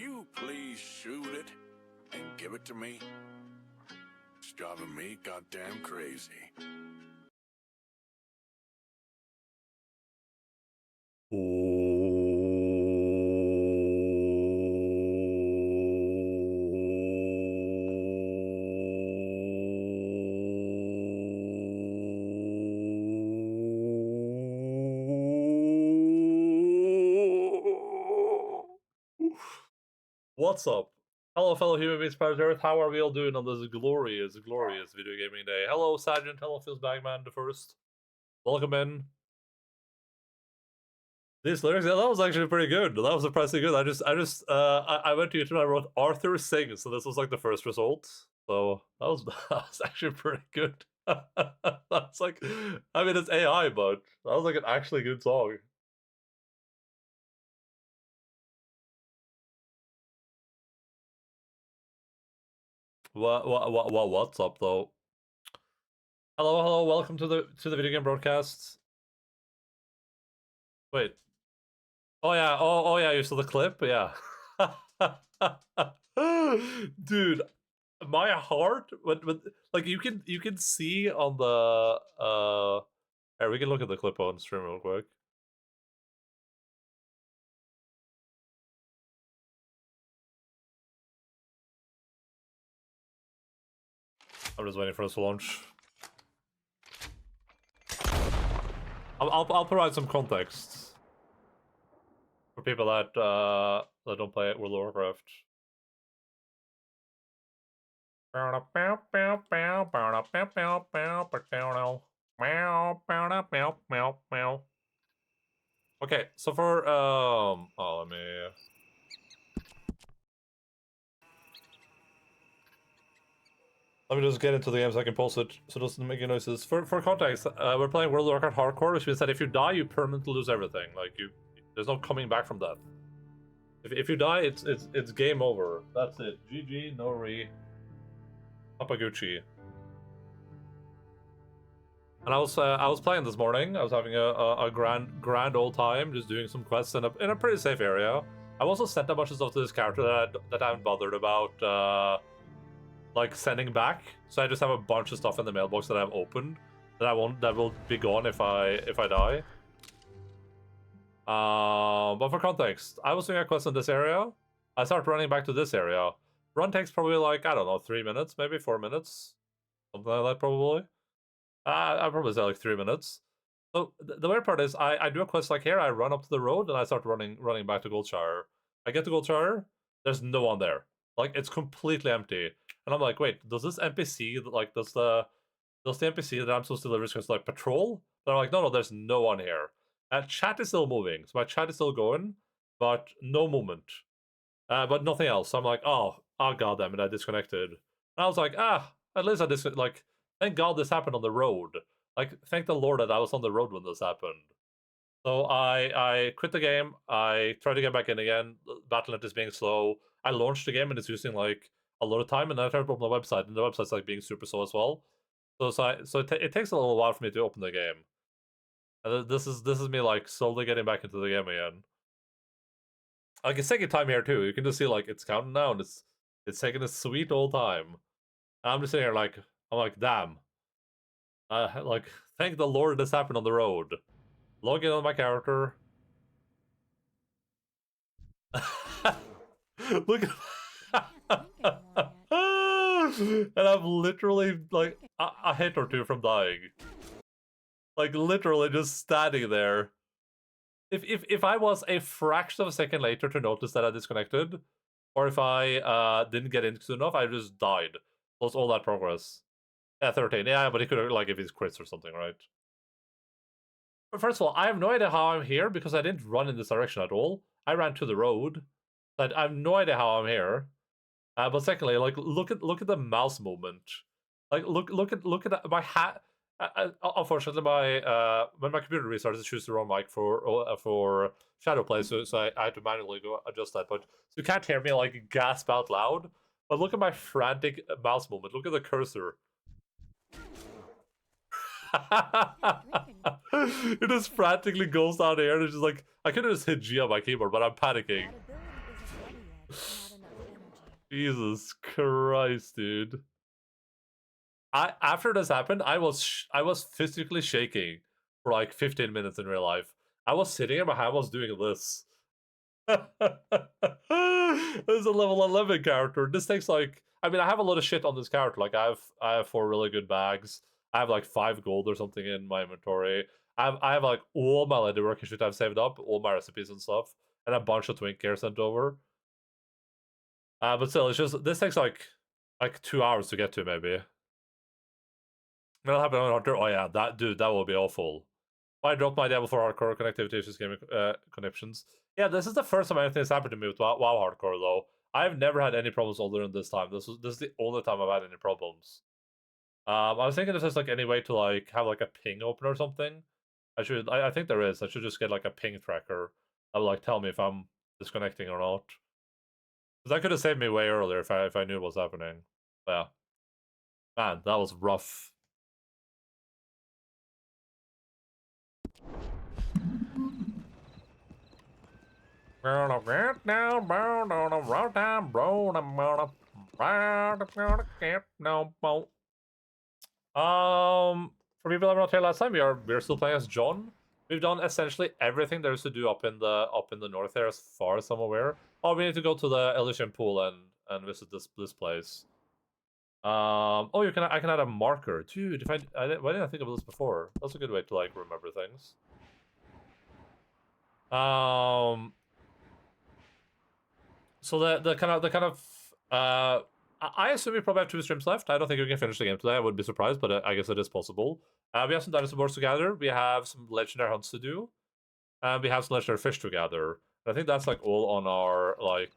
you please shoot it and give it to me? It's driving me goddamn crazy. What's up? Hello, fellow human beings, part of Earth. How are we all doing on this glorious, glorious video gaming day? Hello, Sergeant. Hello, Feels Bagman the first. Welcome in. These lyrics, yeah, that was actually pretty good. That was surprisingly good. I went to YouTube and I wrote Arthur sings, so this was like the first result. So that was that was actually pretty good. That's like, I mean, it's AI, but that was like an actually good song. What's up though? Hello, welcome to the video game broadcast. Wait. Oh yeah, oh yeah, you saw the clip? Yeah. Dude, my heart when like you can see on the here, we can look at the clip on stream real quick. I'm just waiting for us to launch. I'll provide some context for people that don't play World of Warcraft. Okay, so for let me just get into the game so I can pause it so it doesn't make any noises. For context, we're playing World of Warcraft Hardcore, which means that if you die, you permanently lose everything. Like there's no coming back from death. If you die, it's game over. That's it. GG, no re. Papaguchi. And I was playing this morning. I was having a grand old time, just doing some quests in a pretty safe area. I've also sent a bunch of stuff to this character that I haven't bothered about. Like sending back, so I just have a bunch of stuff in the mailbox that I've opened that will be gone if I die. But for context, I was doing a quest in this area. I start running back to this area. Run takes probably like, I don't know, 3 minutes, maybe 4 minutes, something like that probably. I'd probably say like 3 minutes. So the weird part is I do a quest like here. I run up to the road and I start running back to Goldshire. I get to Goldshire. There's no one there. Like it's completely empty. And I'm like, wait, does this NPC, like, does the NPC that I'm supposed to deliver is like patrol? They're like, no, there's no one here. And chat is still moving, so my chat is still going, but no movement. But nothing else. So I'm like, oh goddamn it, I disconnected. And I was like, at least I disconnected. Like, thank God this happened on the road. Like, thank the Lord that I was on the road when this happened. So I quit the game. I tried to get back in again. Battle.net is being slow. I launched the game and it's using like a lot of time, and then I tried to open the website, and the website's like being super slow as well. So it takes a little while for me to open the game. And this is me like slowly getting back into the game again. Like it's taking time here too. You can just see like it's counting down. It's taking a sweet old time. And I'm just sitting here like I'm like, damn. Like thank the Lord this happened on the road. Log in on my character. Look at and I'm literally like a hit or two from dying. Like literally just standing there. If I was a fraction of a second later to notice that I disconnected, or if I didn't get in soon enough, I just died. Lost all that progress. Yeah, 13. Yeah, but he could have, like, if he's crits or something, right? But first of all, I have no idea how I'm here because I didn't run in this direction at all. I ran to the road. I have no idea how I'm here. But secondly, like look at the mouse movement. Like look at my hat. Unfortunately, my when my computer restarts, it chooses the wrong mic for shadow play, so I had to manually go adjust that. But so you can't hear me like gasp out loud. But look at my frantic mouse movement. Look at the cursor. It just frantically goes down here, and it's just like I could have just hit G on my keyboard, but I'm panicking. Jesus Christ, dude. After this happened, I was physically shaking for like 15 minutes in real life. I was sitting and my hand was doing this. This is a level 11 character. This takes like, I mean, I have a lot of shit on this character. Like I have 4 really good bags. I have like 5 gold or something in my inventory. I have like all my leather work shit I've saved up, all my recipes and stuff, and a bunch of twink gear sent over. But still, it's just this takes like 2 hours to get to maybe. That'll happen on Hunter. Oh yeah, that will be awful. I dropped my Diablo 4 hardcore connectivity issues gaming connections. Yeah, this is the first time anything has happened to me with WoW hardcore though. I've never had any problems other than this time. This is the only time I've had any problems. I was thinking if there's like any way to like have like a ping open or something. I think there is. I should just get like a ping tracker that will like tell me if I'm disconnecting or not. Because that could have saved me way earlier if I knew what was happening. But yeah. Man, that was rough. For people that were not here last time, we're still playing as John. We've done essentially everything there is to do up in the north there, as far as I'm aware. Oh, we need to go to the Elysian Pool and visit this place. Oh, I can add a marker, dude. Why didn't I think of this before? That's a good way to like remember things. So the kind of I assume we probably have 2 streams left. I don't think we can finish the game today. I would be surprised, but I guess it is possible. We have some dinosaur boards to gather. We have some legendary hunts to do. And we have some legendary fish to gather. I think that's like all on our like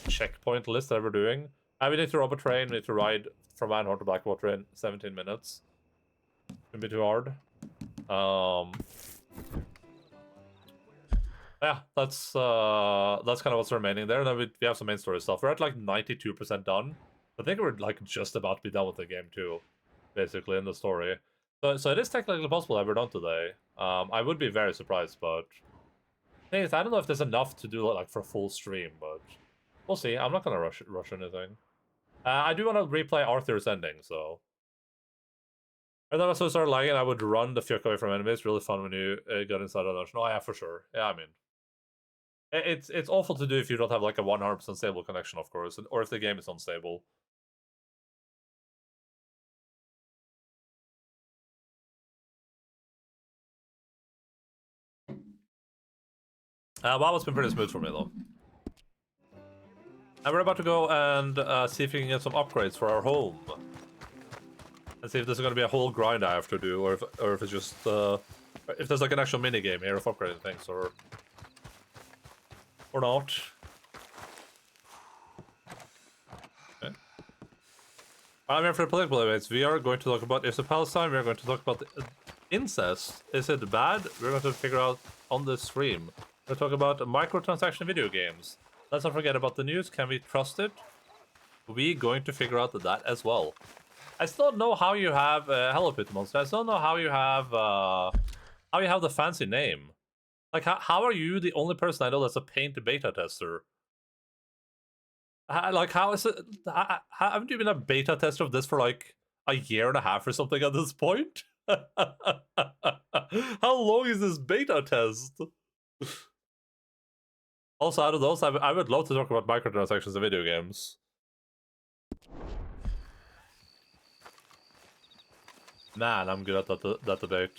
checkpoint list that we're doing. We need to rob a train. We need to ride from Manhorn to Blackwater in 17 minutes. Shouldn't be too hard. Yeah, that's kind of what's remaining there. And then we have some main story stuff. We're at like 92% done. I think we're like just about to be done with the game too, basically in the story. So it is technically possible that we're done today. I would be very surprised, but thing is, I don't know if there's enough to do like for full stream, but we'll see. I'm not gonna rush anything. I do want to replay Arthur's ending, so. And then as I started lagging, I would run the fuck away from enemies. Really fun when you got inside a dungeon. Oh yeah, for sure. Yeah, I mean. It's awful to do if you don't have like a 100% stable connection, of course, or if the game is unstable. WoW has been pretty smooth for me though. And we're about to go and see if we can get some upgrades for our home. And see if there's going to be a whole grind I have to do, or if it's just if there's like an actual mini game here of upgrading things, or not. Okay. I'm here for the political debates. We are going to talk about Israel Palestine. We are going to talk about incest. Is it bad? We're going to figure out on this stream. We're going to talk about microtransaction video games. Let's not forget about the news. Can we trust it? We're going to figure out that as well. I still don't know how you have Hello Pit Monster. I still don't know how you have the fancy name. Like, how are you the only person I know that's a paint beta tester? Like, how is it? Haven't you been a beta tester of this for like a year and a half or something at this point? How long is this beta test? Also, out of those, I would love to talk about microtransactions in video games. Man, I'm good at that debate.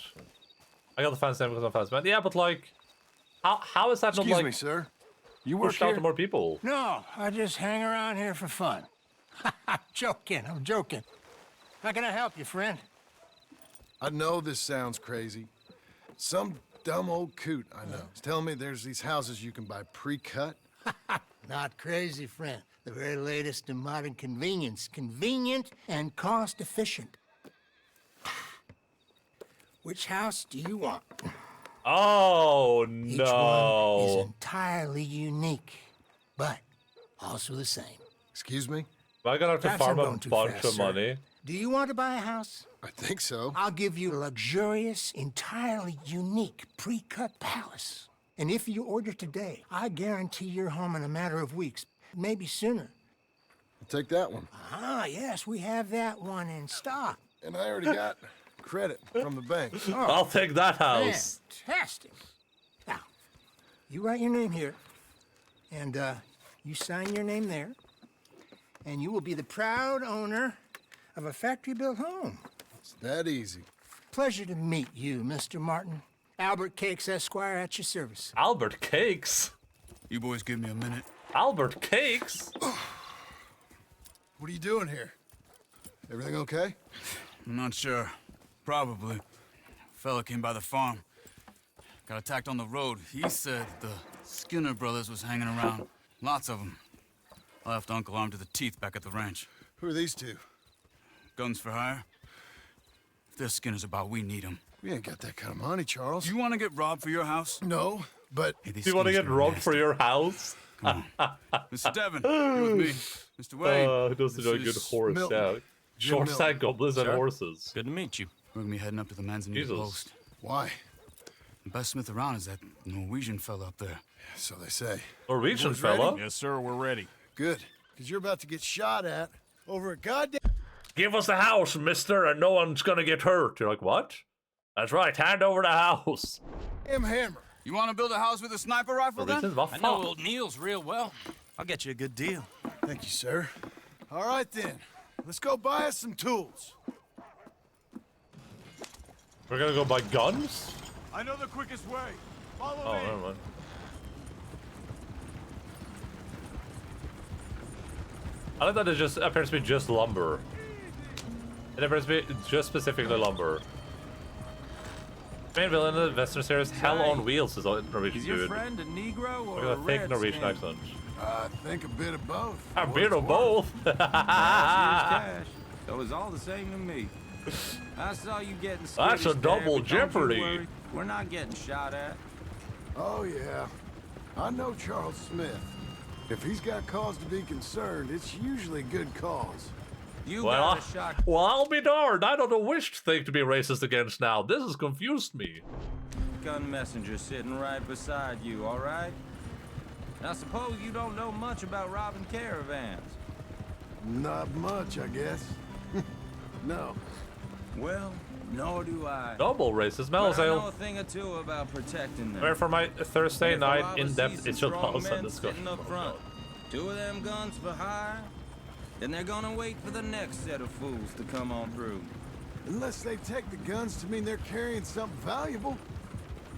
I got the fancy name because I'm fancy man. Yeah, but like, how is that not like? Excuse me, sir. You work Pushed out here? to more people. No, I just hang around here for fun. I'm joking. How can I help you, friend? I know this sounds crazy. Some dumb old coot I know is telling me there's these houses you can buy pre-cut. Not crazy, friend. The very latest in modern convenience. Convenient and cost-efficient. Which house do you want? Oh, Each no. one is entirely unique, but also the same. Excuse me? Am I gonna have to Perhaps farm I'm a going too bunch fast, of sir. money? Do you want to buy a house? I think so. I'll give you a luxurious, entirely unique pre-cut palace. And if you order today, I guarantee you're home in a matter of weeks, maybe sooner. take that one. Ah, yes, we have that one in stock. And I already got credit from the bank. I'll take that house. Fantastic. Now, you write your name here, and you sign your name there, and you will be the proud owner of a factory-built home. It's that easy. Pleasure to meet you, Mr. Martin. Albert Cakes, Esquire, at your service. Albert Cakes? You boys give me a minute. Albert Cakes? What are you doing here? Everything okay? I'm not sure. Probably. Fella came by the farm. Got attacked on the road. He said the Skinner brothers was hanging around. Lots of them. I left Uncle armed to the teeth back at the ranch. Who are these two? Guns for hire. If they're Skinner's about, we need them. We ain't got that kind of money, Charles. Do you want to get robbed for your house? No, but... Hey, these Do you want to Skinners get are robbed nasty. for your house? Come on. Mr. Devon, you with me. Mr. Wade. He does enjoy a good is horse, Milton. yeah. Jim Short Milton. stack goblins and Sir? horses. Good to meet you. We're gonna be heading up to the Manzanita Jesus. post. Why? The best smith around is that Norwegian fella up there. So they say. Norwegian Boys ready? fella? Yes, sir, we're ready. Good, because you're about to get shot at over a goddamn... Give us the house, mister, and no one's gonna get hurt. You're like, what? That's right, hand over the house. hammer. You want to build a house with a sniper rifle, then? Norwegians, what I know fuck? old Neil's real well. I'll get you a good deal. Thank you, sir. All right, then. Let's go buy us some tools. We're gonna go buy guns? I know the quickest way. Follow Oh, me. never mind. I like that it just appears to be just lumber. It appears to be just specifically lumber. Main villain in the Western series, Hell on Wheels is a Norwegian Is your dude. friend a Negro or Look a at that fake Norwegian redskin? accent. I think a bit of both. A For bit what of it's both. Here's cash. That was all the same to me. I saw you getting That's a skittish there, double but don't you jeopardy. worry. We're not getting shot at. worth. Oh, yeah. I know Charles Smith. If he's got cause to be concerned, it's usually a good cause. You Well, got a shot. well, I'll be darned. I don't know which thing to be racist against now. This has confused me. Gun messenger sitting right beside you, all right? Now suppose you don't know much about robbing caravans. Not much, I guess. No. Well, nor do I. Double racist But I know a Melzale. thing or two about protecting them. Where for my Thursday If a night robber in-depth sees some issue strong pulse men and discussion. sitting up front, 2 of them guns for hire, then they're gonna wait for the next set of fools to come on through. Unless they take the guns to mean they're carrying something valuable.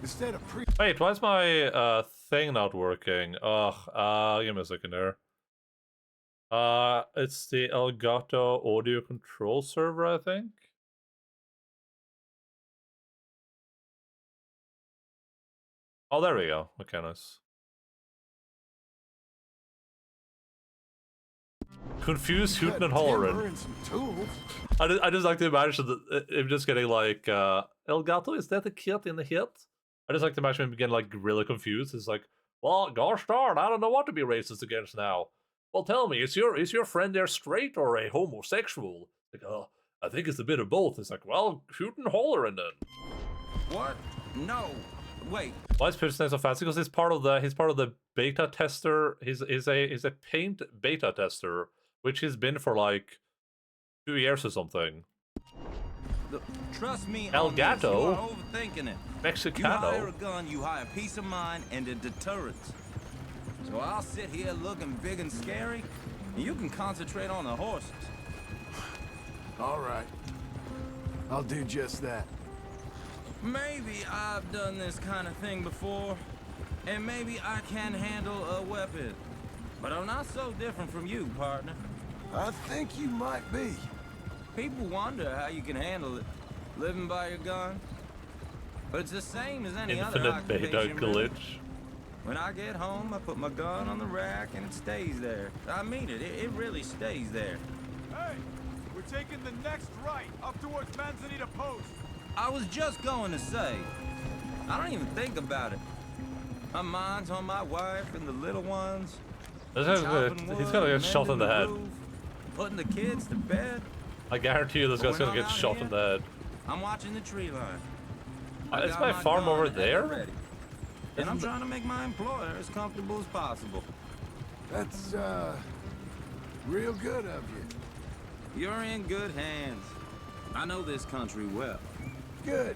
Instead of Wait, why is my thing not working? Ugh, give me a second there. It's the Elgato audio control server, I think. Oh, there we go. Okay, nice. Confused Hooten and Hollerin. and some tools. I just like to imagine that him just getting like, Elgato, is that a kid in the hit? I just like to imagine him getting like really confused. It's like, well, gosh darn, I don't know what to be racist against now. Well, tell me, is your friend there straight or a homosexual? Like, I think it's a bit of both. It's like, well, shoot and Hollerin then. What? No. Wait. Why is Pitch so fancy? Because he's part of the beta tester. He's a paint beta tester, which he's been for like 2 years or something. Trust me Elgato? on this. You are overthinking it. Mexicano. You hire a gun, you hire peace of mind and a deterrence. So I'll sit here looking big and scary, and you can concentrate on the horses. All right. I'll do just that. Maybe I've done this kind of thing before, and maybe I can handle a weapon. But I'm not so different from you, partner. I think you might be. People wonder how you can handle it, living by your gun. But it's the same as any other Infinite beta occupation, really. glitch. When I get home, I put my gun on the rack and it stays there. I mean it, it really stays there. Hey, we're taking the next right up towards Manzanita Post. I was just going to say, I don't even think about it. My mind's on my wife and the little ones. He's chopping gonna wood, get shot in mending the head. roof, putting the kids to bed. I guarantee you this guy's When gonna I'm get out shot here, in the head. I'm watching the tree line. I Is got my farm gun over at the there? ready. And I'm Isn't trying to make my employer as comfortable as possible. That's, Real good of you. You're in good hands. I know this country well. Good.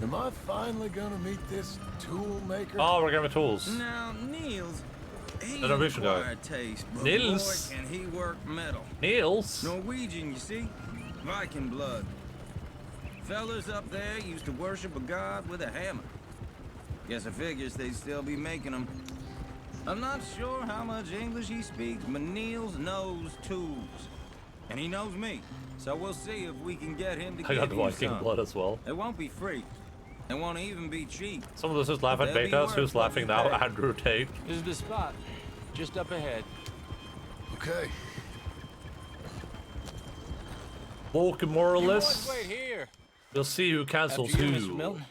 Am I finally gonna meet this tool maker? Oh, we're getting tools. Now, Niels, he The Norwegian guy. acquired taste, but Niels. boy, can he work metal. Niels. Norwegian, you see? Viking blood. Fellas up there used to worship a god with a hammer. Guess I figures they'd still be making them. I'm not sure how much English he speaks, but Niels knows tools. And he knows me. So we'll see if we can get him to I give got you Viking some. blood as well. It won't be free. It won't even be cheap. Some of us just laugh at They'll be betas. worth Who's what laughing you now? pay. Andrew Tate. This is the spot. Just up ahead. Okay. Walking more or less. Wait here. We'll see who cancels After you, who. Mr. Milton.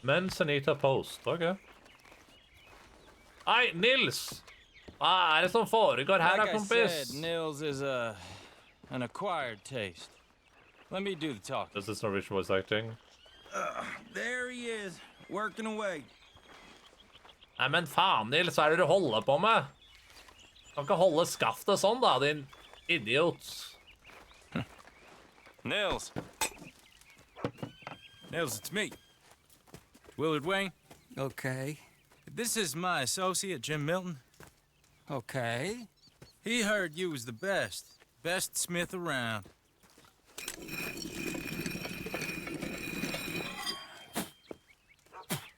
Men's Anita Post. Okay. Hei, Nils! Hva er det som foregår her, Like I kompis? said, Nils is an acquired taste. Let me do the talking. Is this Norwegian voice acting? There he is, working away. Nei, men faen, Nils, hva er det du holder på med? Kan ikke holde skaftet sånn, da, din idiot. Nils. Nils, it's me. Willard Wayne. Okay. This is my associate, Jim Milton. Okay. He heard you was the best. Best smith around.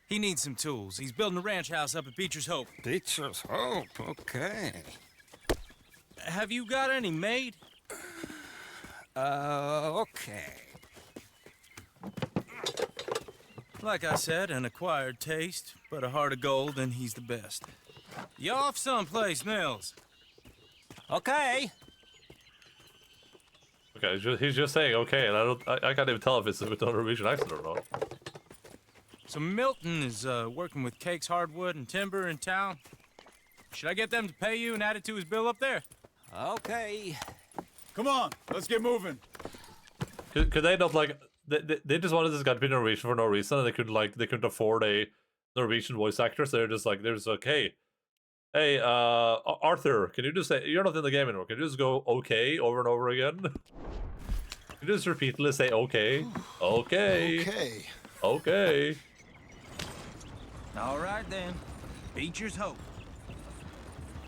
He needs some tools. He's building a ranch house up at Beecher's Hope. Beecher's Hope. Okay. Have you got any made? Okay. Like I said, an acquired taste, but a heart of gold, and he's the best. You off someplace, Nils? Okay. Okay, he's just saying okay, and I can't even tell if it's with a Norwegian accent or not. So Milton is working with Cake's Hardwood and Timber in town. Should I get them to pay you and add it to his bill up there? Okay. Come on, let's get moving. Could they not, like, they just wanted this guy to be Norwegian for no reason, and they couldn't afford a Norwegian voice actor, so they're just like, hey, Arthur, can you just say, you're not in the game anymore, can you just go okay over and over again? Can you just repeatedly say okay? Okay. Okay. Okay. All right then, Beecher's Hope.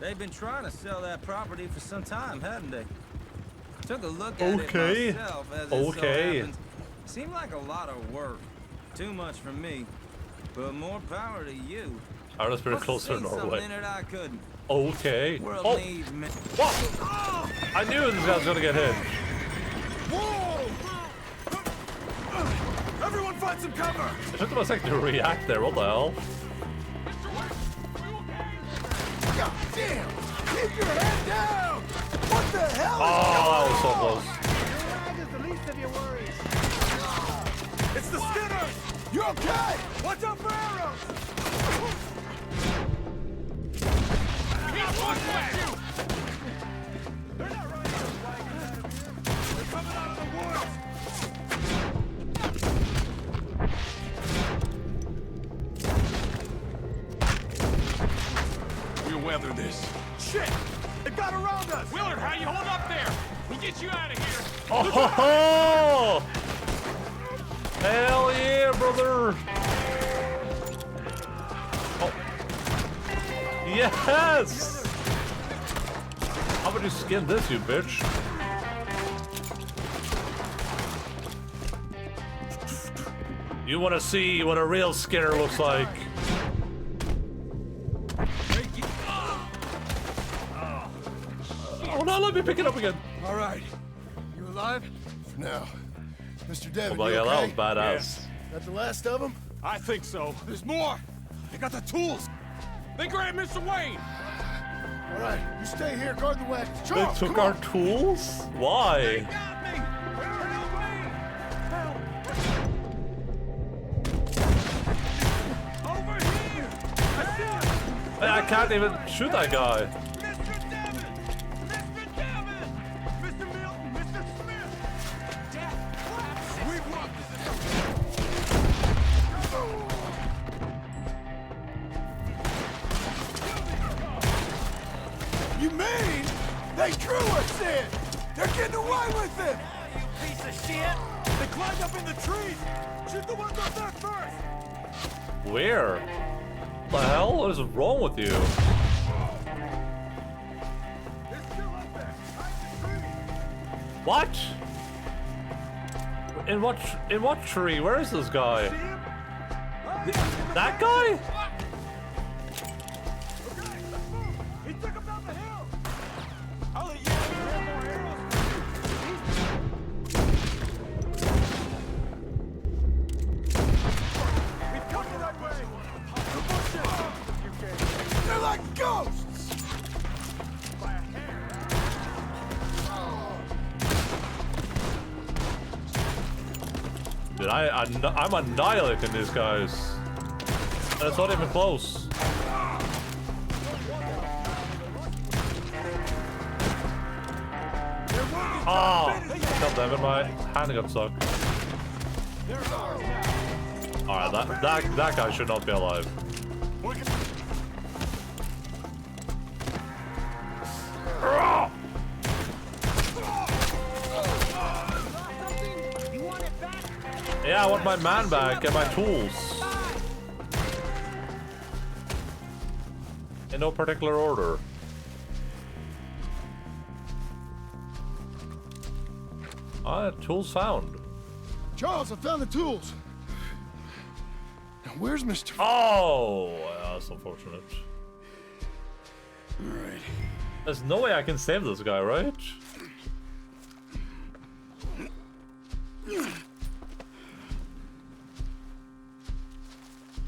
They've been trying to sell that property for some time, hadn't they? Took a look at Okay. it myself, as it Okay. so happens. Seemed like a lot of work. Too much for me. But more power to you. Our spirit Must closer to have seen Norway. something in it I couldn't. Okay. World Oh, needs me. what? I knew this guy was gonna get hit. Whoa! Everyone find some cover! It took him a second to react there, what the hell? God damn! Keep your head down! What the hell? Oh, that was so close. It's the Skinners! You okay? Watch out for arrows! He's looking at you! They're not riding this wagon. They're coming out of the woods! We'll weather this. Shit! They got around us! Willard, how you hold up there? We'll get you out of here! Oh, ho, ho! Hell yeah, brother! Oh. Yes! How would you skin this, you bitch? You want to see what a real Skinner looks like? Oh no, let me pick it up again. All right. You alive? For now. Mr. Oh Devin, my you god, okay? that was badass. That the last of them? I think so. There's more! They got the tools! They grabbed Mr. Wayne! All right, you stay here, guard the wagons. They Charles, took come our on. tools? Why? Got me! Help me! Over here! I see him! I can't even shoot that guy. Mr. Devin! Mr. Devin! Mr. Milton! Mr. Smith! Death! We've lost this. You mean they drew us in? They're getting away with it! You piece of shit! They climbed up in the trees! Shoot the ones up there first! Where? The hell? What is wrong with you? They're still up there! Hide the trees! What? In what tree? Where is this guy? See him? That guy? Okay, let's move! He took him down the hill! I'll let you grab more arrows! We've come to that way! The bushes! You can't They're like ghosts! by a hair! Dude, I'm annihilating these guys. And it's not even close. Oh, god damn it, my hand got stuck. Alright, that guy should not be alive. Yeah, I want my man back and my tools. In no particular order. Tools found. Charles, I found the tools. Now, where's Mr. Oh, that's unfortunate. Alright. There's no way I can save this guy, right?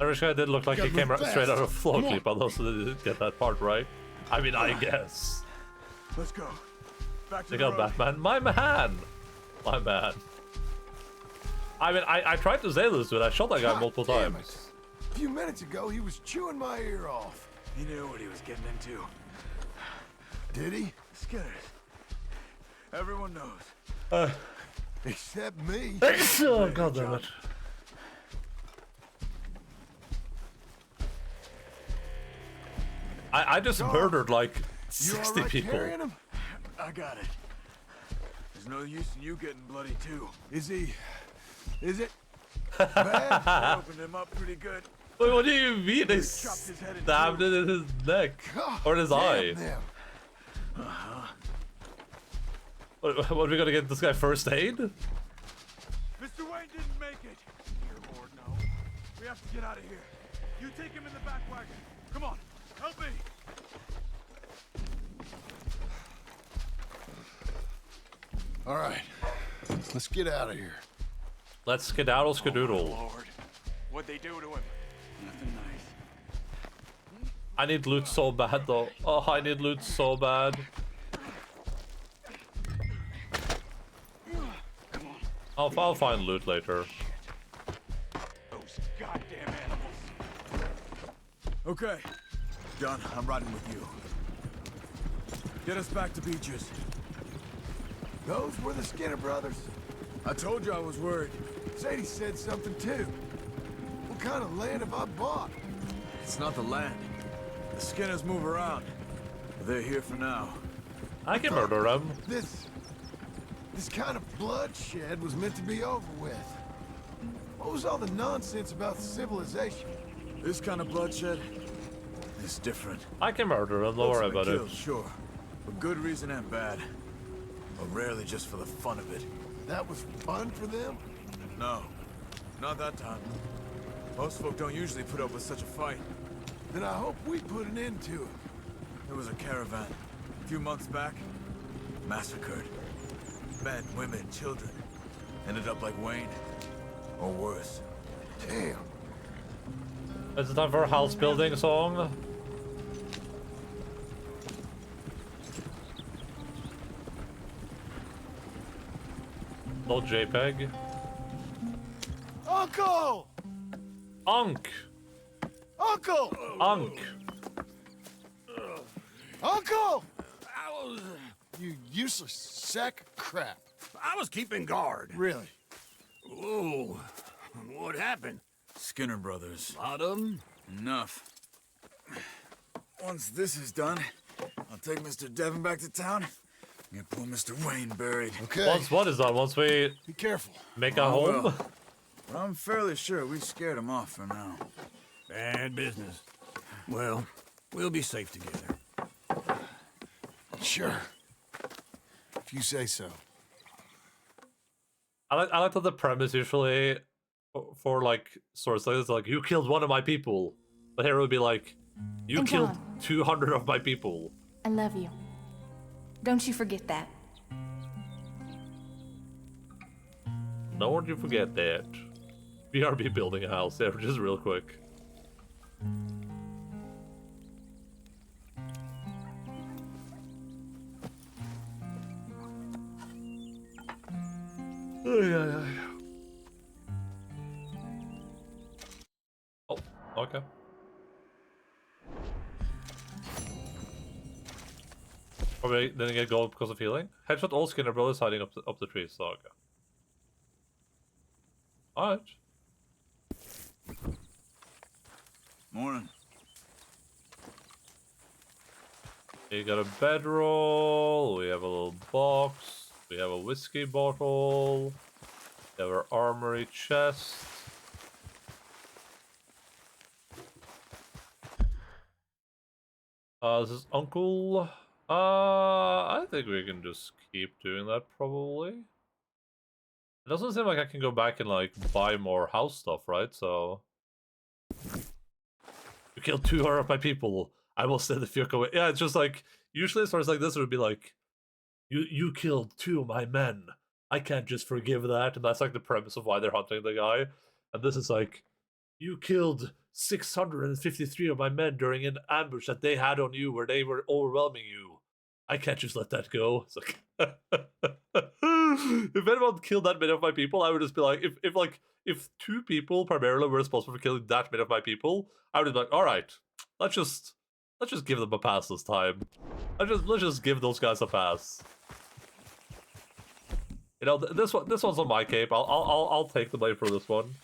Irish guy did look like he came straight out of Flow Clip, although they didn't get that part right. I mean, I guess. Let's go. Back to Check the out road. Batman. My man! My man. I mean, I tried to say this, dude. I shot that guy multiple damn times. A few minutes ago, he was chewing my ear off. He knew what he was getting into. Did he? Skinners. Everyone knows. Except me. Oh, god damn it. I just murdered like You 60 all right people. carrying him? I got it. There's no use in you getting bloody too. Is he? Is it? Bad? I opened him up pretty good. Wait, what do you mean? They chopped his head in stabbed two. it in his neck. God Or in his eye. damn them. What are we gonna get this guy first aid? Mr. Wayne didn't make it. Dear Lord, no. We have to get out of here. You take him in the back wagon. Come on, help me. All right. Let's get out of here. Let's skedaddle skadoodle. Lord, what'd they do to him? Nothing nice. I need loot so bad though. Oh, I need loot so bad. I'll find loot later. Those goddamn animals. Okay, John, I'm riding with you. Get us back to Beaches. Those were the Skinner brothers. I told you I was worried. Sadie said something too. What kind of land have I bought? It's not the land. The Skinners move around. But they're here for now. I can murder him. This kind of bloodshed was meant to be over with. What was all the nonsense about civilization? This kind of bloodshed is different. I can murder him. Don't worry Ultimate about it. kills, sure. For good reason and bad. But rarely just for the fun of it. That was fun for them? No. Not that time. Most folk don't usually put up with such a fight. Then I hope we put an end to it. There was a caravan. A few months back. Massacred. Men, women, children. Ended up like Wayne. Or worse. Damn. Is it time for a house building song? No JPEG. Uncle! Unk! Uncle! Unk! Uncle! You useless sack of crap. I was keeping guard. Really? Whoa. What happened? Skinner brothers. Lot of 'em? Enough. Once this is done, I'll take Mr. Devon back to town. Get poor Mr. Wayne buried. Okay. Once what is done, once we Be careful. make a I home. will. But I'm fairly sure we scared him off for now. Bad business. Well, we'll be safe together. Sure. If you say so. I like that the premise usually for like stories like this, like you killed one of my people, but here it would be like you And killed John. 200 of my people. I love you. Don't you forget that. Don't you forget that. BRB building a house there, just real quick. Oh, okay. Probably didn't get gold because of healing. Headshot all Skinner brothers hiding up the trees, so okay. Alright. Morning. We got a bedroll, we have a little box, we have a whiskey bottle, we have our armory chest. This is Uncle. I think we can just keep doing that probably. It doesn't seem like I can go back and like buy more house stuff, right? So you killed 200 of my people. I will send the Fuck away. Yeah, it's just like usually stories like this would be like, you killed 2 of my men. I can't just forgive that, and that's like the premise of why they're hunting the guy. And this is like, you killed 653 of my men during an ambush that they had on you, where they were overwhelming you. I can't just let that go. It's like, if anyone killed that many of my people, I would just be like, if 2 people primarily were responsible for killing that many of my people, I would be like, all right, let's just give them a pass this time. Let's just give those guys a pass. You know, this one's on my cape. I'll take the blame for this one.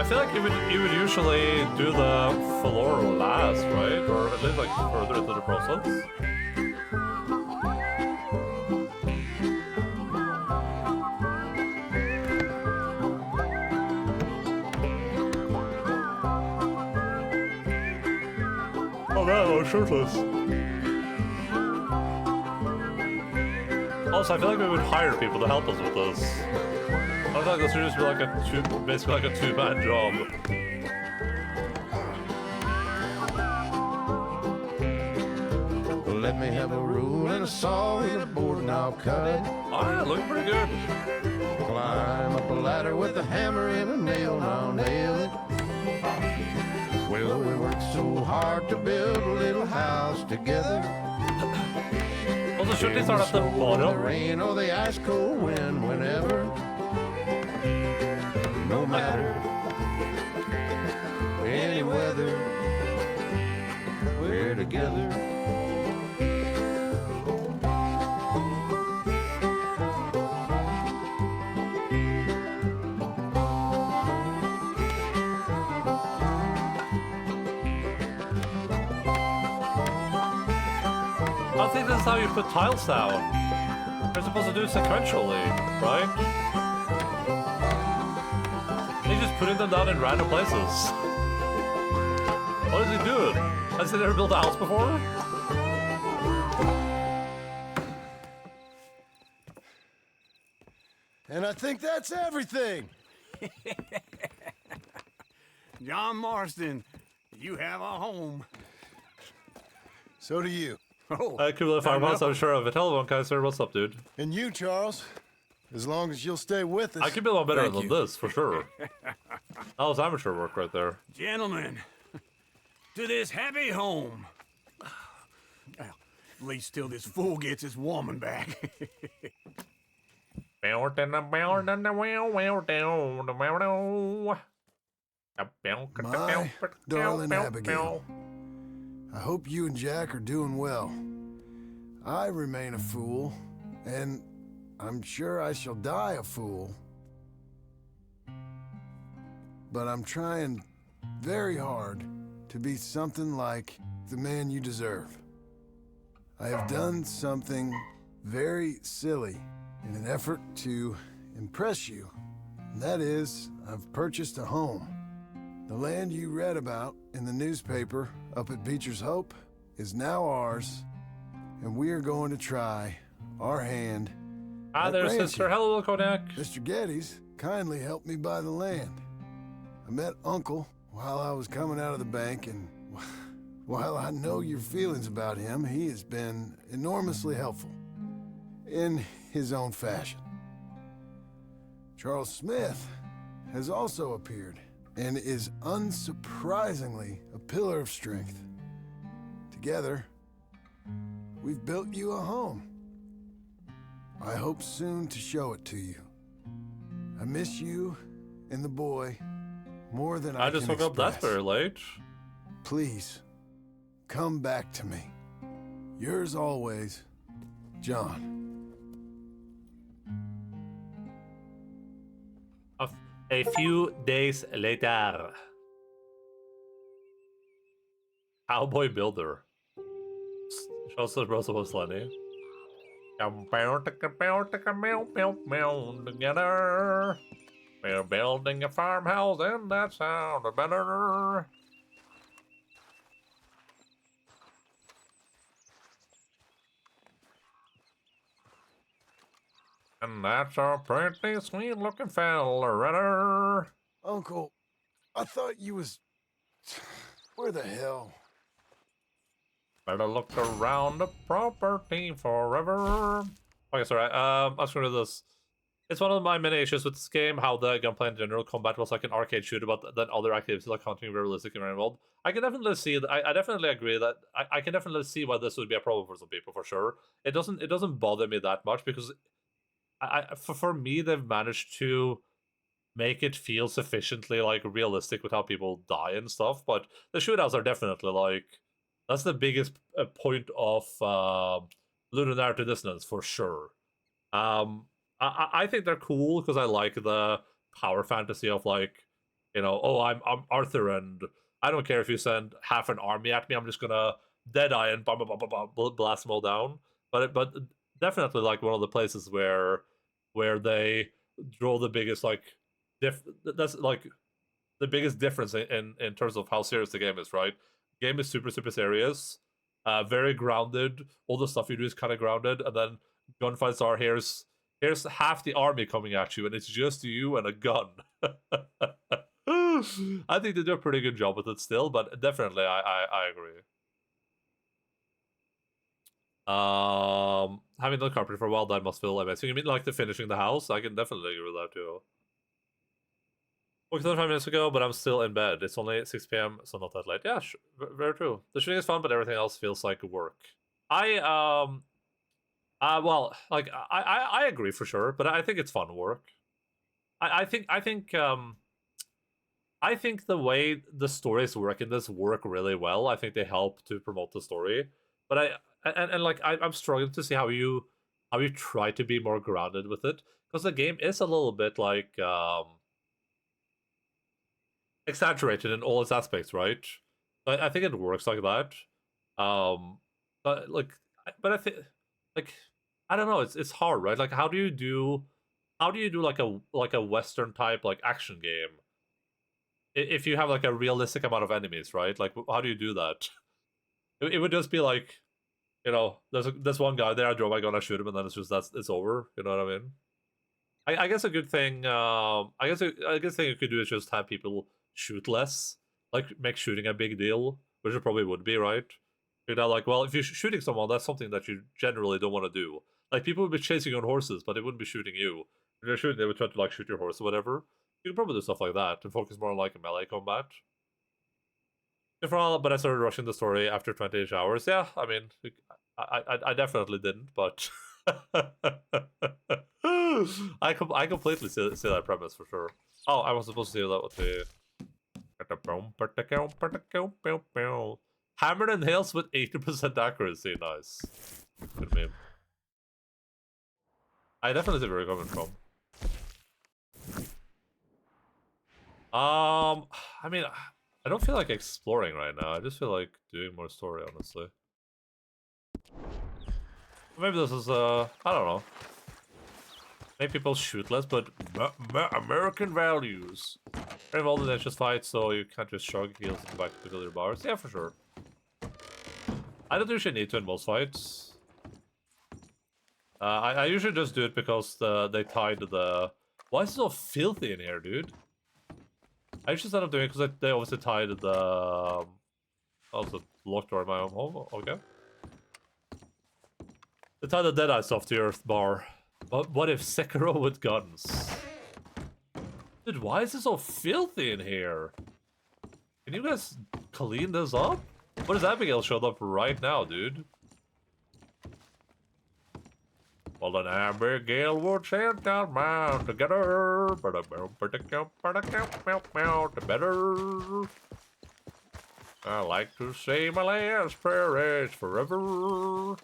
I feel like you would usually do the floor last, right? Or at least like further into the process. Oh man, I'm shirtless. Also, I feel like we would hire people to help us with this. I feel like this would just be like basically like a two-man job. Let me have a rule and a saw and a board and I'll cut it. Alright, looking pretty good. Climb up a ladder with a hammer and a nail and I'll nail it. Well, we worked so hard to build a little house together. Also, should they start at the The bottom? rain or the ice cold wind, whenever. No matter any weather, we're together. I think this is how you put tiles down. You're supposed to do it sequentially, right? He's just putting them down in random places. What is he doing? Has he never built a house before? And I think that's everything. John Marston, you have a home. So do you. Oh, Cumulative Farmhouse, I'm sure of it. Hello, Kaiser. What's up, dude? And you, Charles. As long as you'll stay with us. I could build one better Thank than you. this, for sure. That was amateur work right there. gentlemen, to this happy home. Well, at least till this fool gets his woman back. My darling Abigail, I hope you and Jack are doing well. I remain a fool, and I'm sure I shall die a fool. But I'm trying very hard to be something like the man you deserve. I have done something very silly in an effort to impress you. And that is, I've purchased a home. The land you read about in the newspaper up at Beecher's Hope is now ours, and we are going to try our hand. Ah, at there's ranching. sister. Hello, Kodak. Mr. Geddes kindly helped me buy the land. I met Uncle while I was coming out of the bank, and while I know your feelings about him, he has been enormously helpful in his own fashion. Charles Smith has also appeared and is unsurprisingly a pillar of strength. Together, we've built you a home. I hope soon to show it to you. I miss you and the boy more than I just can woke up that express. very late. Please, come back to me. Yours always, John. A few days later. Cowboy Builder. Shows the Rosa was Lenny. Together. We're building a farmhouse and that sounded better. And that's a pretty sweet looking fella. Uncle, I thought you was... Where the hell? Better look around the property forever. Okay, sorry. I was going to do this. It's one of my many issues with this game, how the gunplay in general combat was like an arcade shooter, but then other activities like hunting were realistic and involved. I can definitely see that. I definitely agree that I can definitely see why this would be a problem for some people for sure. It doesn't bother me that much because for me they've managed to make it feel sufficiently like realistic with how people die and stuff. But the shootouts are definitely like that's the biggest point of ludonarrative dissonance for sure. I think they're cool because I like the power fantasy of like you know, oh, I'm Arthur, and I don't care if you send half an army at me. I'm just gonna deadeye and blast them all down. But definitely like one of the places where they draw the biggest like that's like the biggest difference in terms of how serious the game is, right? Game is super serious, very grounded. All the stuff you do is kind of grounded, and then gunfights are here's half the army coming at you, and it's just you and a gun. I think they do a pretty good job with it still, but definitely I agree. Having done carpentry for a while, that must feel amazing. You mean like the finishing the house? I can definitely agree with that too. Woke up 5 minutes ago, but I'm still in bed. It's only 6 p.m., so not that late. Yeah, very true. The shooting is fun, but everything else feels like work. Well, like I agree for sure, but I think it's fun work. I think the way the stories work in this work really well. I think they help to promote the story, but I'm struggling to see how you try to be more grounded with it, because the game is a little bit like exaggerated in all its aspects, right? I think it works like that. But I think like I don't know. It's hard, right? Like how do you do like a Western type like action game if you have like a realistic amount of enemies, right? Like how do you do that? It would just be like, you know, there's one guy there. I draw my gun, I shoot him, and then it's over. You know what I mean? I guess a good thing. I guess a good thing you could do is just have people shoot less, like make shooting a big deal, which it probably would be, right? You know, like, well, if you're shooting someone, that's something that you generally don't want to do. Like people would be chasing you on horses, but they wouldn't be shooting you. If you're shooting, they would try to like shoot your horse or whatever. You could probably do stuff like that and focus more on like a melee combat. But I started rushing the story after 28 hours. Yeah, I mean, I definitely didn't, but I completely see that premise for sure. Oh, I was supposed to see that with the hammered and nails with 80% accuracy. Nice. Good meme. I definitely see where you're coming from. I mean, I don't feel like exploring right now. I just feel like doing more story, honestly. Maybe this is, I don't know. Maybe people shoot less, but American values. You're involved in HS fights, so you can't just shrug heals and go back to fill your bars. Yeah, for sure. I don't usually need to in most fights. I usually just do it because they tied the... Why is it so filthy in here, dude? I usually end up doing it because they obviously tied the... Oh, it's a locked door in my own home. Okay. They tied the Deadeye stuff to your bar. But what if Sekiro with guns? Dude, why is it so filthy in here? Can you guys clean this up? What is Abigail showed up right now, dude? Well, then Abigail would sit down down together. Together. I like to say my last prayer is forever.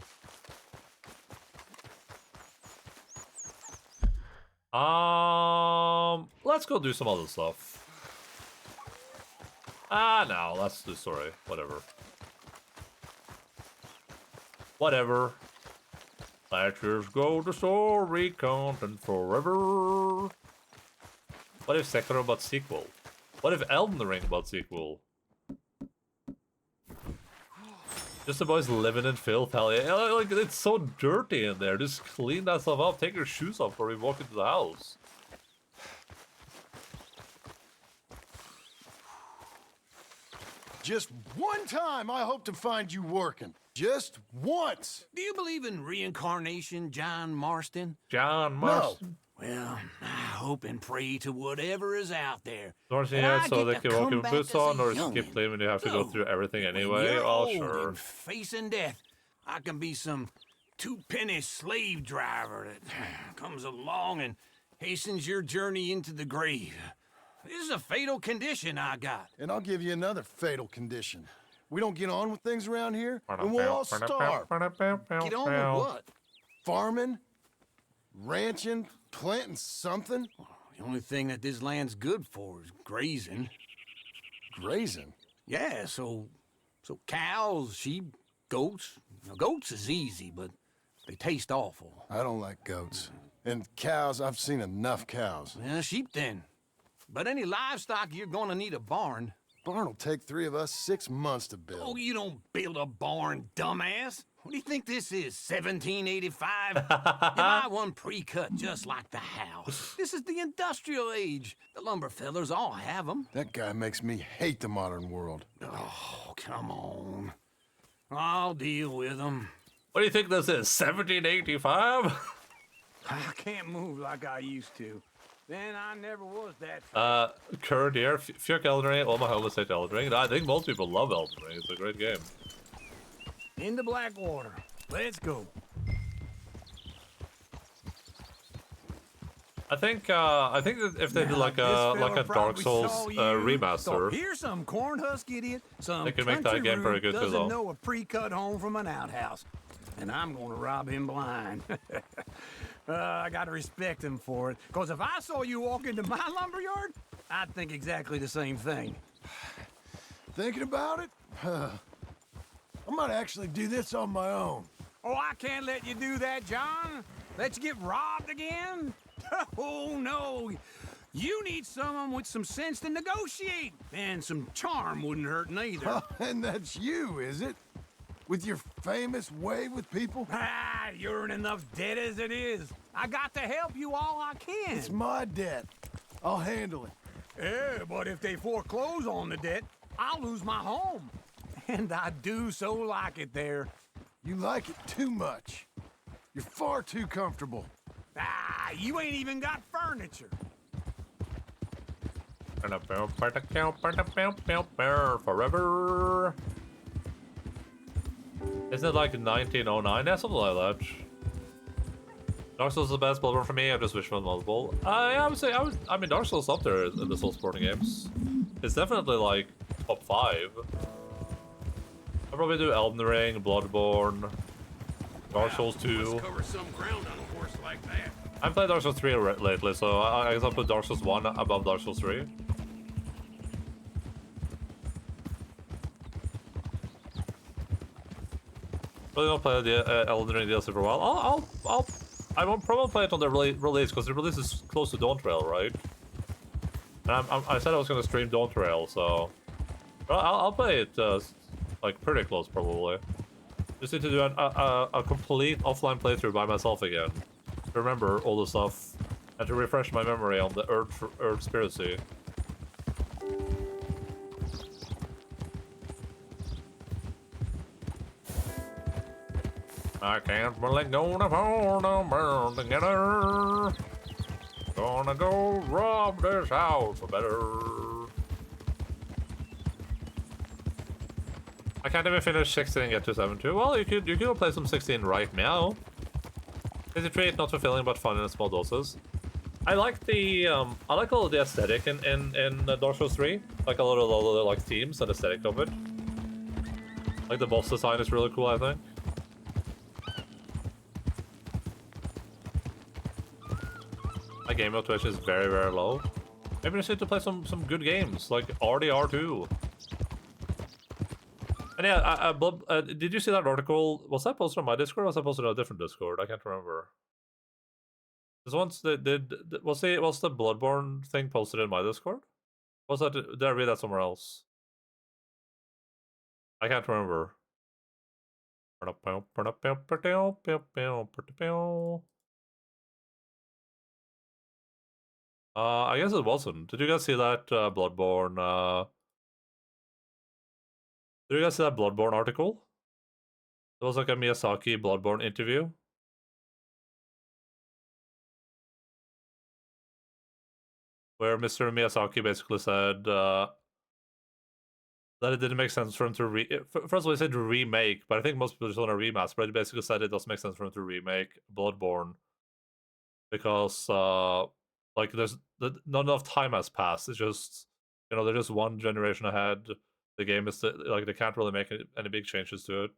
Let's go do some other stuff. No, let's do story. Whatever. Let's just go to story content forever. What if Sekiro but sequel? What if Elden Ring but sequel? Just the boys living in filth, hell yeah. Like, it's so dirty in there. Just clean that stuff up. Take your shoes off before we walk into the house. Just one time I hope to find you working. Just once. Do you believe in reincarnation, John Marston? John Marston? No. Well, I hope and pray to whatever is out there. Dorsey here so they can walk in boots on, or skip play when you have to go through everything anyway. Oh, sure. Facing death, I can be some two-penny slave driver that comes along and hastens your journey into the grave. This is a fatal condition I got. And I'll give you another fatal condition. We don't get on with things around here, and we'll all starve. Get on with what? Farming, ranching, planting something. The only thing that this land's good for is grazing. Grazing? Yeah, so cows, sheep, goats. Now, goats is easy, but they taste awful. I don't like goats. And cows, I've seen enough cows. Yeah, sheep then. But any livestock, you're gonna need a barn. Barn will take 3 of us 6 months to build. Oh, you don't build a barn, dumbass. What do you think this is, 1785? You buy one pre-cut just like the house. This is the industrial age. The lumber fellers all have them. That guy makes me hate the modern world. Oh, come on. I'll deal with them. What do you think this is, 1785? I can't move like I used to. Then I never was that. Current year, Fjork Elden Ring, Omaha State Elden Ring. I think most people love Elden Ring. It's a great game. Into Blackwater. Let's go. I think that if they did like a Dark Souls remaster, Here's some cornhusk idiot. Some they could make that game pretty good too, doesn't though. know a pre-cut home from an outhouse, and I'm gonna rob him blind. I gotta respect him for it, cause if I saw you walk into my lumberyard, I'd think exactly the same thing. Thinking about it? I might actually do this on my own. Oh, I can't let you do that, John. Let you get robbed again? Oh, no. You need someone with some sense to negotiate. And some charm wouldn't hurt neither. And that's you, is it? With your famous way with people? Ah, you're in enough debt as it is. I got to help you all I can. It's my debt. I'll handle it. Yeah, but if they foreclose on the debt, I'll lose my home. And I do so like it there. You like it too much. You're far too comfortable. Ah, you ain't even got furniture. Forever. Isn't it like 1909? Yeah, something like that. Dark Souls is the best Bloodborne for me. I just wish for multiple. I would say I mean Dark Souls up there in the Souls sporting games. It's definitely like top 5. I'll probably do Elden Ring, Bloodborne, Dark Souls 2. Cover some ground on a horse like that. I've played Dark Souls 3 lately, so I guess I'll put Dark Souls 1 above Dark Souls 3. Really don't play the Elden Ring DLC for a while. I won't probably play it on the release because the release is close to Dawn Trail, right? And I said I was gonna stream Dawn Trail, so I'll play it like pretty close probably. Just need to do a complete offline playthrough by myself again to remember all the stuff and to refresh my memory on the Earth Spirit Sea. I can't believe gonna fall down burn together. Gonna go rob this house for better. I can't even finish 16 and get to 7-2. Well, you could play some 16 right now. Easy treat, not fulfilling, but fun in small doses. I like the I like all of the aesthetic in Dark Souls 3. Like a lot of the like themes and aesthetic of it. Like the boss design is really cool, I think. My game motivation is very, very low. Maybe I just need to play some good games, like RDR2. And yeah, did you see that article? Was that posted on my Discord or was that posted on a different Discord? I can't remember. This once was the Bloodborne thing posted in my Discord? Was that, did I read that somewhere else? I can't remember. I guess it wasn't. Did you guys see that Bloodborne? Did you guys see that Bloodborne article? It was like a Miyazaki Bloodborne interview. Where Mr. Miyazaki basically said that it didn't make sense for him to first of all, he said remake, but I think most people just want to remaster, but he basically said it doesn't make sense for him to remake Bloodborne. Because, like, not enough time has passed. It's just, you know, they're just one generation ahead. The game is, like, they can't really make any big changes to it.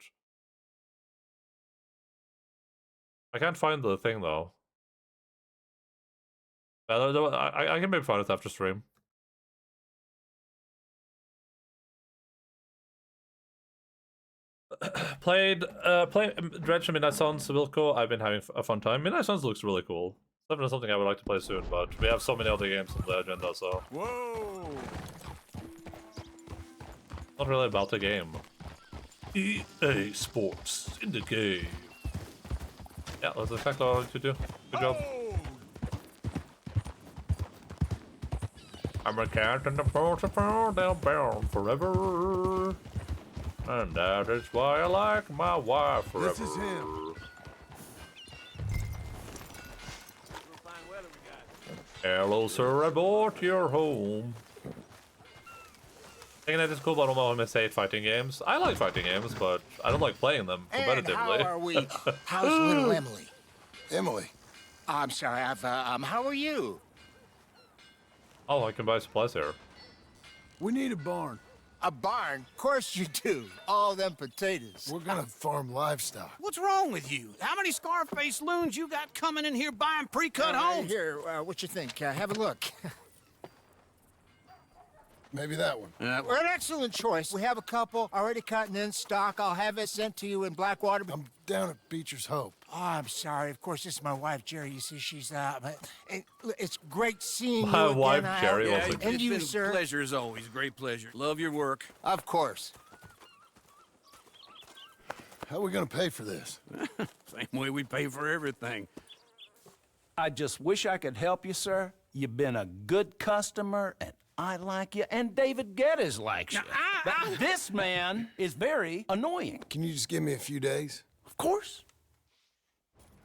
I can't find the thing, though. I can maybe find it after stream. Played Dredge and Midnight Suns, Wilco. I've been having a fun time. Midnight Suns looks really cool. Definitely something I would like to play soon, but we have so many other games on the agenda, so. Whoa! Not really about the game. EA Sports in the game. Yeah, that's exactly what I want to do. Good job. I'm a cat in the portable, they're bound forever. And that is why I like my wife forever. This is him. Hello, sir, I bought your home. Thinking that is cool, but I don't want to say fighting games. I like fighting games, but I don't like playing them competitively. And how are we? How's little Emily? Emily. I'm sorry, how are you? Oh, I can buy supplies here. We need a barn. A barn? Of course you do. All them potatoes. We're gonna farm livestock. What's wrong with you? How many Scarface loons you got coming in here buying pre-cut homes? Here, what you think? Have a look. Maybe that one. We're an excellent choice. We have a couple already cut and in stock. I'll have it sent to you in Blackwater. I'm down at Beecher's Hope. Oh, I'm sorry. Of course, this is my wife, Jerry. You see, she's it's great seeing you My again. wife, Jerry, Yeah, was it's like, And you, been sir. a pleasure as always. Great pleasure. Love your work. Of course. How are we gonna pay for this? Same way we pay for everything. I just wish I could help you, sir. You've been a good customer, and I like you, and David Geddes likes you. But this man is very annoying. Can you just give me a few days? Of course.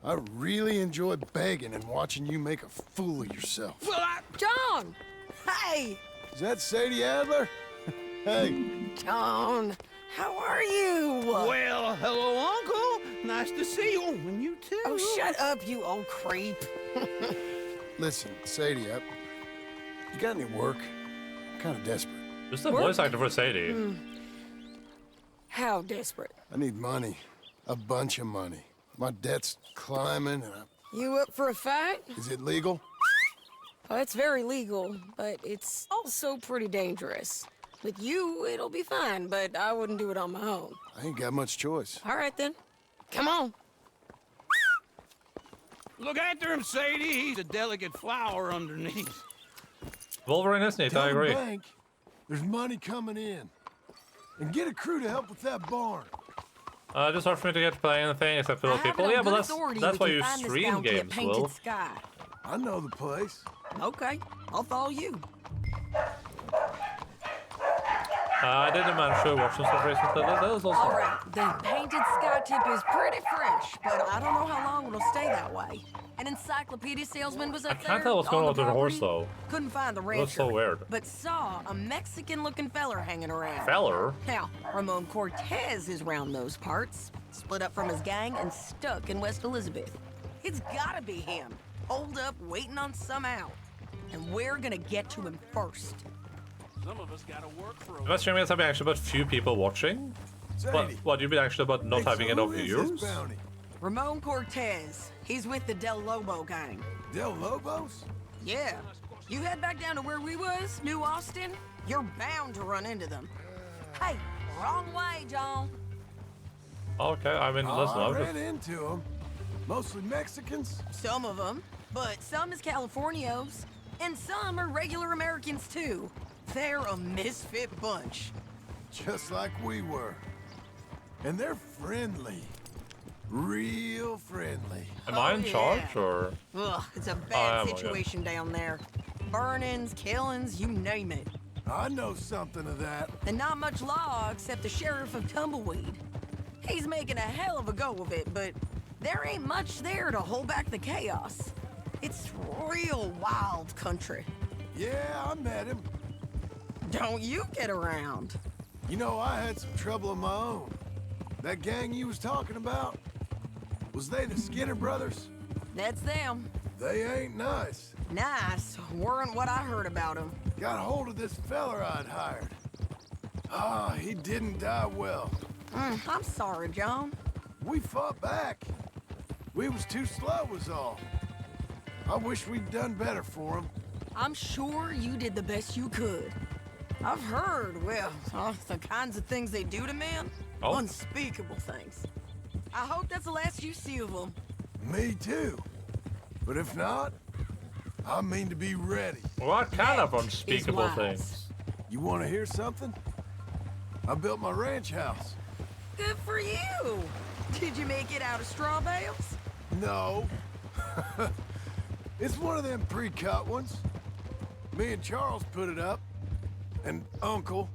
I really enjoy begging and watching you make a fool of yourself. Well, John! Hey! Is that Sadie Adler? Hey. John, how are you? well, hello, Uncle. Nice to see you. And you too. Oh, shut up, you old creep. Listen, Sadie, you got any work? I'm kind of desperate. This is the voice actor for Sadie. How desperate? I need money. A bunch of money. My debt's climbing and You up for a fight? Is it legal? Oh, it's very legal, but it's also pretty dangerous. With you, it'll be fine, but I wouldn't do it on my own. I ain't got much choice. All right, then. Come on. Look after him, Sadie. He's a delicate flower underneath. Wolverine is neat, I Tell the agree. bank there's money coming in. And get a crew to help with that barn. Just hard for me to get to play anything except for I those have it people. on Yeah, good but authority that's we why can you find this stream bounty at games, Painted Will. Sky. I know the place. Okay, I'll follow you. I didn't manage to watch some stuff recently. That was All awesome. right, the Painted Sky tip is pretty fresh, but I don't know how long it'll stay that way. An encyclopedia salesman was up I there. can't tell what's going on with the horse, property. though. Couldn't find the It rancher. looks so weird. But saw a Mexican-looking feller hanging around. Feller? Now, Ramon Cortez is round those parts. Split up from his gang and stuck in West Elizabeth. It's gotta be him. Holed up, waiting on some out. And we're gonna get to him first. Some of us gotta work for Am I streaming as having actually but few people watching? Sadie. What you mean actually about not Hey, having so enough who is viewers? this bounty? Ramon Cortez. He's with the Del Lobo gang. Del Lobos? Yeah. You head back down to where we was, New Austin, you're bound to run into them. Hey, wrong way, John. Okay, I mean, listen, I I'm ran just... into them. Mostly Mexicans. Some of them, but some is Californios, and some are regular Americans too. They're a misfit bunch. Just like we were. And they're friendly. Real friendly. Am I in charge, or...? Ugh, it's a I bad am, okay. situation down there. Burnings, killings, you name it. I know something of that. And not much law except the sheriff of Tumbleweed. He's making a hell of a go of it, but there ain't much there to hold back the chaos. It's real wild country. Yeah, I met him. Don't you get around. You know, I had some trouble of my own. That gang you was talking about, was they the Skinner brothers? That's them. They ain't nice. Nice. Weren't what I heard about them. Got hold of this feller I'd hired. Ah, he didn't die well. I'm sorry, John. We fought back. We was too slow was all. I wish we'd done better for him. I'm sure you did the best you could. I've heard, well, the kinds of things they do to men. Oh. Unspeakable things. I hope that's the last you see of them. Me too. But if not, I mean to be ready. What kind of unspeakable wise. things? You want to hear something? I built my ranch house. Good for you. Did you make it out of straw bales? No. It's one of them pre-cut ones. Me and Charles put it up. And Uncle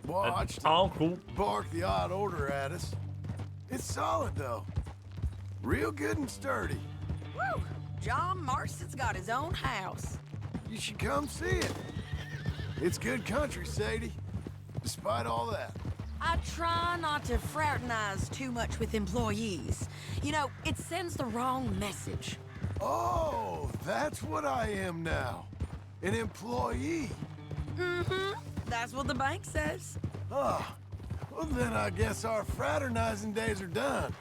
watched Uncle bark the odd order at us. It's solid, though. Real good and sturdy. Woo! John Marston's got his own house. You should come see it. It's good country, Sadie. Despite all that. I try not to fraternize too much with employees. You know, it sends the wrong message. Oh, that's what I am now. An employee. Mm-hmm. That's what the bank says. Oh, well then I guess our fraternizing days are done.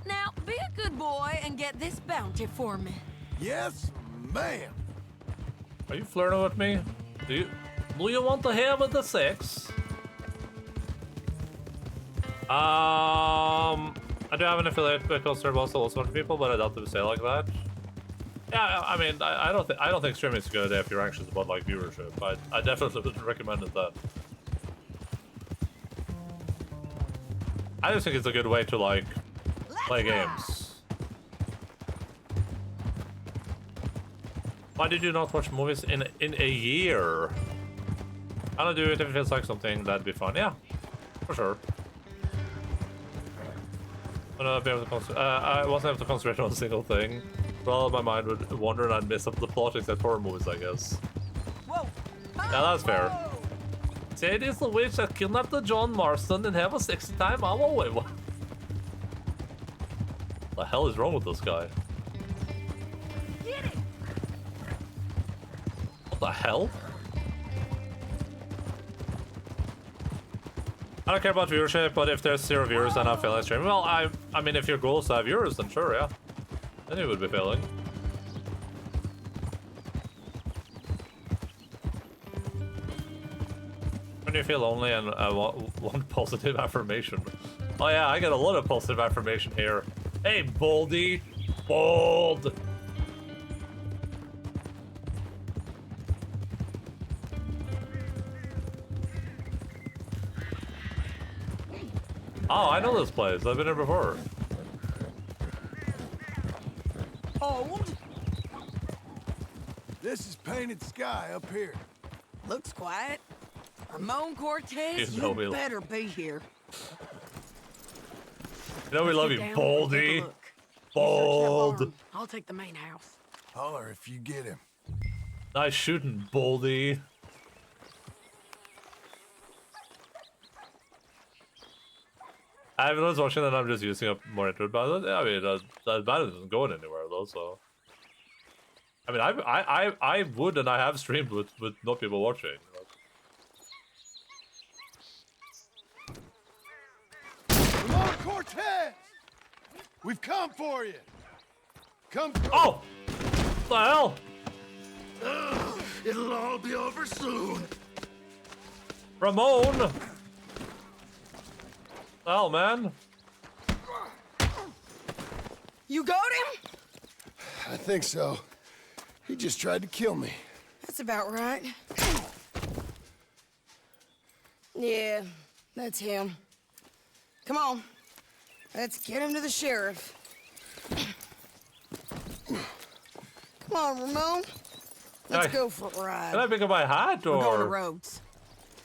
Now, be a good boy and get this bounty for me. Yes, ma'am. Are you flirting with me? Do you want to have the sex? I do have an affiliate with Coaster Boss to all sorts of people, but I doubt they would say like that. Yeah, I mean, I don't think streaming is a good idea if you're anxious about like viewership. I definitely would recommend it that. I just think it's a good way to like play games. Why did you not watch movies in a year? I'll do it if it feels like something that'd be fun. Yeah, for sure. I wasn't able to concentrate on a single thing. Well, my mind would wander and I'd miss up the plot except horror movies, I guess. Whoa. Yeah, that's fair. Sadie's the witch that kidnapped the John Marston and have a sexy time. I'm away. What the hell is wrong with this guy? Get it. What the hell? I don't care about viewership, but if there's 0 viewers and I'm failing stream, well, I mean, if your goal is to have viewers, then sure, yeah. Then you would be failing. When you feel lonely and want positive affirmation. Oh yeah, I get a lot of positive affirmation here. Hey, Boldy. Bold. Oh, I know this place. I've been here before. Old. This is Painted Sky up here. Looks quiet. Ramon Cortez, You know you we- better be here. You know we love you, Sit down and take a Boldy. look. Bold. Barn. I'll take the main house. Holler if you get him. Nice shooting, Boldy. I haven't was watching and I'm just using up more into it, but I mean that battle isn't going anywhere though, so I mean I would and I have streamed with no people watching. Ramon Cortez! We've come for you! Come through. Oh! What the hell? It'll all be over soon. Ramon! What the hell, man? You got him? I think so. He just tried to kill me. That's about right. Yeah, that's him. Come on. Let's get him to the sheriff. Come on, Ramon. Let's go for a ride. Can I pick up my hat or? We're going to Rhodes.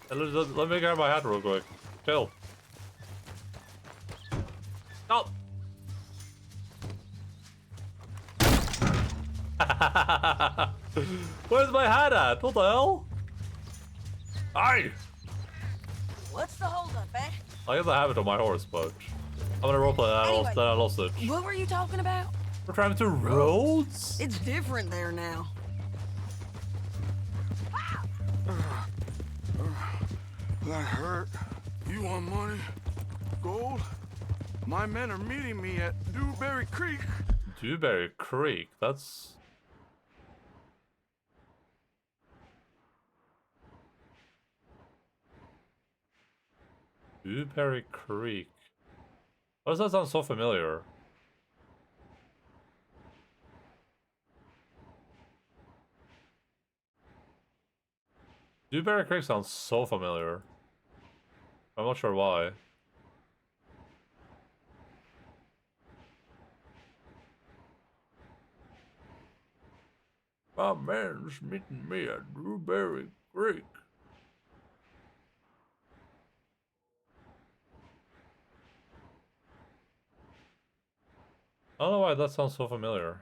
Let me grab my hat real quick. Chill. Stop. Where's my hat at? What the hell? Aye! What's the holdup, eh? I guess I have it on my horse, but I'm gonna roleplay that. Anyway, I lost it. What were you talking about? We're driving to Rhodes? It's different there now. That hurt. You want money? Gold? My men are meeting me at Dewberry Creek. Dewberry Creek? That's Dewberry Creek. Why does that sound so familiar? Dewberry Creek sounds so familiar. I'm not sure why. My man's meeting me at Dewberry Creek. I don't know why that sounds so familiar.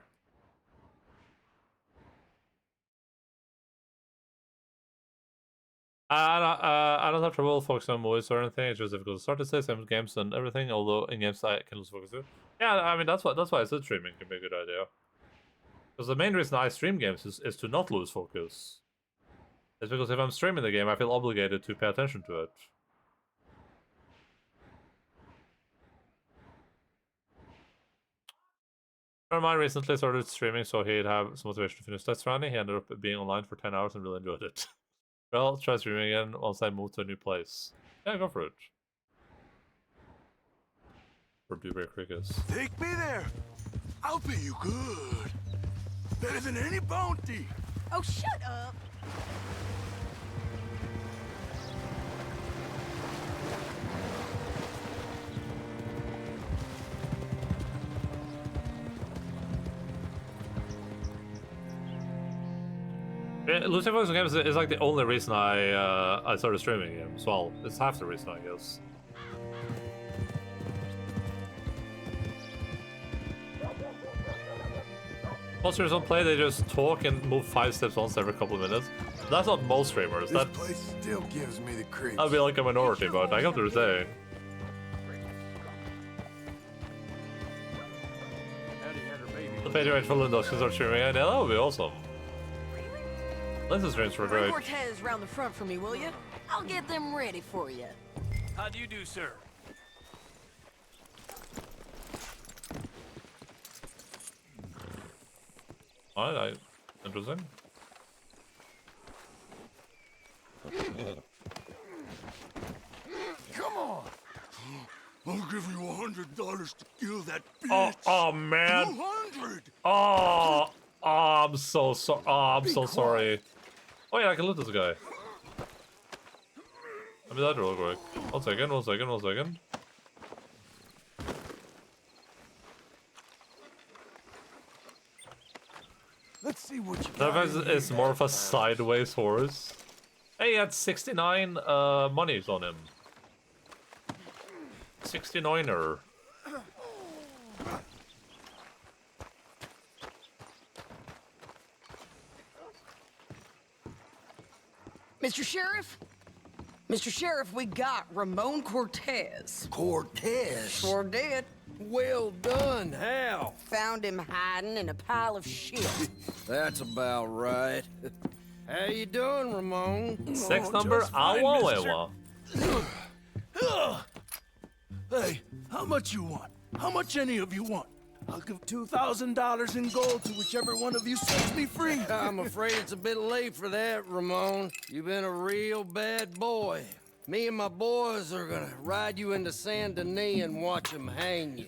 I don't have trouble focusing on movies or anything. It's just difficult to start to say same games and everything. Although in games I can lose focus too. Yeah, I mean that's why I said streaming can be a good idea. Because the main reason I stream games is to not lose focus. It's because if I'm streaming the game, I feel obligated to pay attention to it. A friend of mine recently started streaming so he'd have some motivation to finish Death Stranding. He ended up being online for 10 hours and really enjoyed it. Well, try streaming again once I move to a new place. Yeah, go for it. For Dewberry Creek is. Take me there. I'll pay you good. Better than any bounty. Oh, shut up. Losing focus on games is like the only reason I started streaming games. Well, it's half the reason, I guess. Most streamers don't play, they just talk and move 5 steps once every couple of minutes. That's not most streamers. This place still gives me the creeps. That'd be like a minority, but I got to say. The page range for Lindos can start streaming, and yeah, that would be awesome. Linda's streams were Bring great. Cortez round the front for me, will you? I'll get them ready for you. How do you do, sir? Alright, interesting. Come on. I'll give you $100 to kill that bitch. Oh man. 200. Oh, I'm so sorry. Oh, I'm so sorry. Oh yeah, I can loot this guy. Let me that real quick. One second. Let's see what you That got. is more of a sideways horse. Hey, he had 69 monies on him. 69er. Mr. Sheriff? Mr. Sheriff, we got Ramon Cortez. Cortez? Sure did. Well done, Hal. Found him hiding in a pile of shit. That's about right. How you doing, Ramon? Sex number Awawewa. Hey, how much you want? How much any of you want? I'll give $2,000 in gold to whichever one of you sets me free. I'm afraid it's a bit late for that, Ramon. You've been a real bad boy. Me and my boys are gonna ride you into Saint Denis and watch them hang you.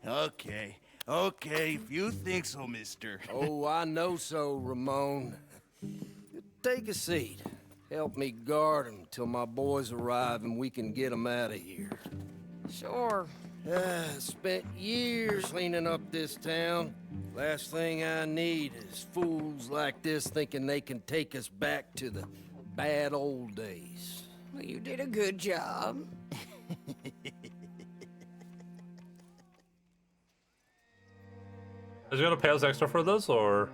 Okay, if you think so, mister. Oh, I know so, Ramon. Take a seat. Help me guard him till my boys arrive and we can get them out of here. Sure. Spent years cleaning up this town. Last thing I need is fools like this thinking they can take us back to the bad old days. Well, you did a good job. Is he gonna pay us extra for this, or?